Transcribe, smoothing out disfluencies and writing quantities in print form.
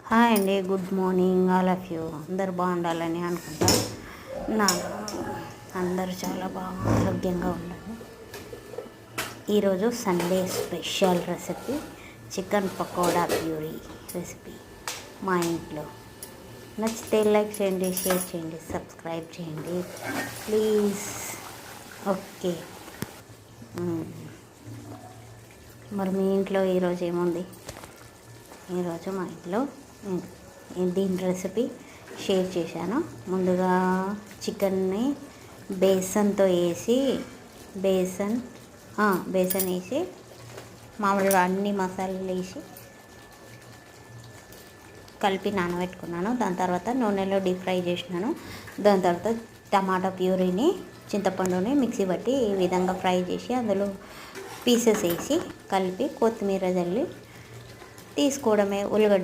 Hi అండి, good morning all of you. అందరు బాగుండాలని అనుకుంటా. నా అందరూ చాలా బాగా ఆరోగ్యంగా ఉండాలి. ఈరోజు Sunday special recipe chicken pakoda puree recipe మా ఇంట్లో. నచ్చితే లైక్ చేయండి, షేర్ చేయండి, సబ్స్క్రైబ్ చేయండి ప్లీజ్. ఓకే, మరి మీ ఇంట్లో ఈరోజు ఏముంది? ఈరోజు మా ఇంట్లో దీని రెసిపీ షేర్ చేశాను. ముందుగా చికెన్ని బేసన్తో వేసి బేసన్ వేసి మామూలుగా అన్ని మసాలాలు వేసి కలిపి నానబెట్టుకున్నాను. దాని తర్వాత నూనెలో డీప్ ఫ్రై చేసినాను. దాని తర్వాత టమాటా ప్యూరీని, చింతపండుని మిక్సీ పట్టి ఈ విధంగా ఫ్రై చేసి అందులో పీసెస్ వేసి కలిపి కొత్తిమీర జల్లి తీసుకోవడమే. ఉల్లిగడ్డ